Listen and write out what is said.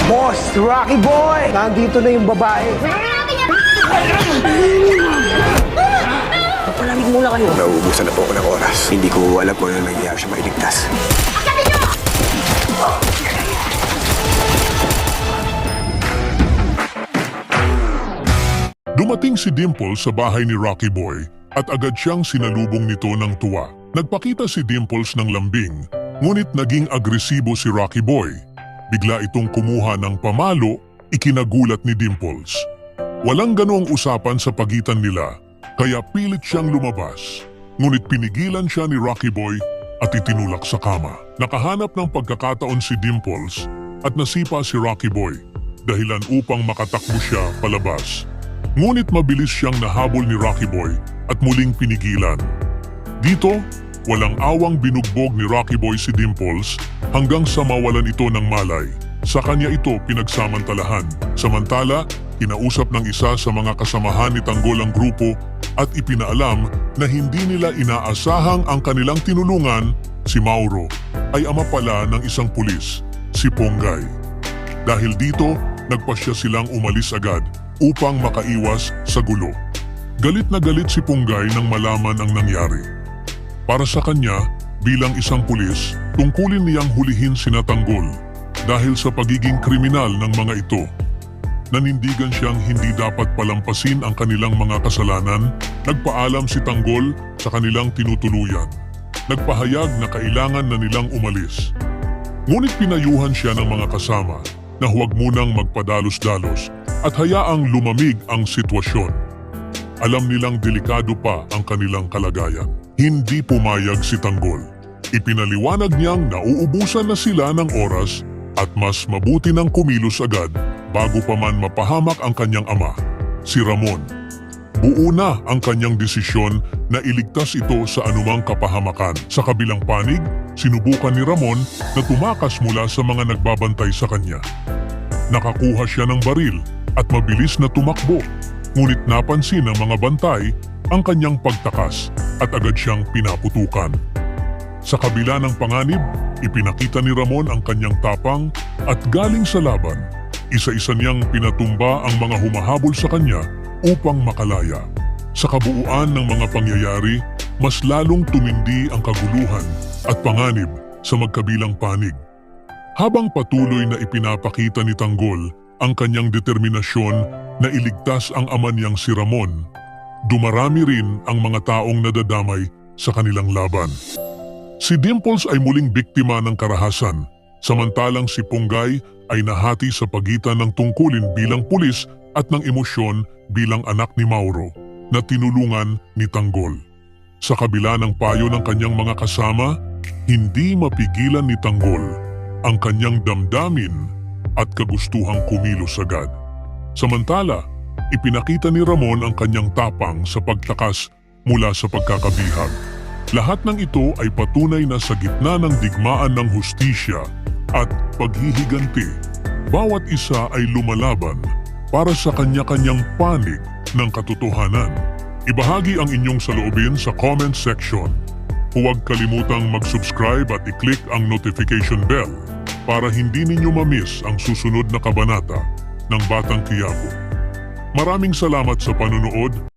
Boss, Rocky Boy! Nandito na yung babae. Papalamig muna kayo. Nauubusan na po ako ng oras. Hindi ko alam kung ano nangyayari siya mailigtas. Dumating si Dimple sa bahay ni Rocky Boy at agad siyang sinalubong nito ng tuwa. Nagpakita si Dimples ng lambing, ngunit naging agresibo si Rocky Boy. Bigla itong kumuha ng pamalo, ikinagulat ni Dimples. Walang ganoong usapan sa pagitan nila, kaya pilit siyang lumabas. Ngunit pinigilan siya ni Rocky Boy at itinulak sa kama. Nakahanap ng pagkakataon si Dimples at nasipa si Rocky Boy, dahilan upang makatakbo siya palabas. Ngunit mabilis siyang nahabol ni Rocky Boy at muling pinigilan. Dito, walang awang binugbog ni Rocky Boy si Dimples hanggang sa mawalan ito ng malay. Sa kanya ito pinagsamantalahan. Samantala, kinausap ng isa sa mga kasamahan ni Tanggol ang grupo at ipinaalam na hindi nila inaasahang ang kanilang tinulungan, si Mauro, ay ama pala ng isang pulis, si Ponggay. Dahil dito, nagpasya silang umalis agad upang makaiwas sa gulo. Galit na galit si Ponggay nang malaman ang nangyari. Para sa kanya, bilang isang pulis, tungkulin niyang hulihin sina Tanggol dahil sa pagiging kriminal ng mga ito. Nanindigan siyang hindi dapat palampasin ang kanilang mga kasalanan, nagpaalam si Tanggol sa kanilang tinutuluyan. Nagpahayag na kailangan na nilang umalis. Ngunit pinayuhan siya ng mga kasama na huwag munang magpadalos-dalos at hayaang lumamig ang sitwasyon. Alam nilang delikado pa ang kanilang kalagayan. Hindi pumayag si Tanggol. Ipinaliwanag niyang nauubusan na sila ng oras at mas mabuti nang kumilos agad bago pa man mapahamak ang kanyang ama, si Ramon. Buo na ang kanyang desisyon na iligtas ito sa anumang kapahamakan. Sa kabilang panig, sinubukan ni Ramon na tumakas mula sa mga nagbabantay sa kanya. Nakakuha siya ng baril at mabilis na tumakbo, ngunit napansin ng mga bantay ang kanyang pagtakas at agad siyang pinaputukan. Sa kabila ng panganib, ipinakita ni Ramon ang kanyang tapang at galing sa laban, isa-isa niyang pinatumba ang mga humahabol sa kanya upang makalaya. Sa kabuuan ng mga pangyayari, mas lalong tumindi ang kaguluhan at panganib sa magkabilang panig. Habang patuloy na ipinapakita ni Tanggol ang kanyang determinasyon na iligtas ang ama niyang si Ramon, dumarami rin ang mga taong nadadamay sa kanilang laban. Si Dimples ay muling biktima ng karahasan, samantalang si Ponggay ay nahati sa pagitan ng tungkulin bilang pulis at ng emosyon bilang anak ni Mauro na tinulungan ni Tanggol. Sa kabila ng payo ng kanyang mga kasama, hindi mapigilan ni Tanggol ang kanyang damdamin at kagustuhang kumilos agad. Samantala, ipinakita ni Ramon ang kanyang tapang sa pagtakas mula sa pagkakabihag. Lahat ng ito ay patunay na sa gitna ng digmaan ng hustisya at paghihiganti, bawat isa ay lumalaban para sa kanya-kanyang panig ng katotohanan. Ibahagi ang inyong saloobin sa comment section. Huwag kalimutang mag-subscribe at i-click ang notification bell para hindi ninyo ma-miss ang susunod na kabanata ng Batang Quiapo. Maraming salamat sa panunood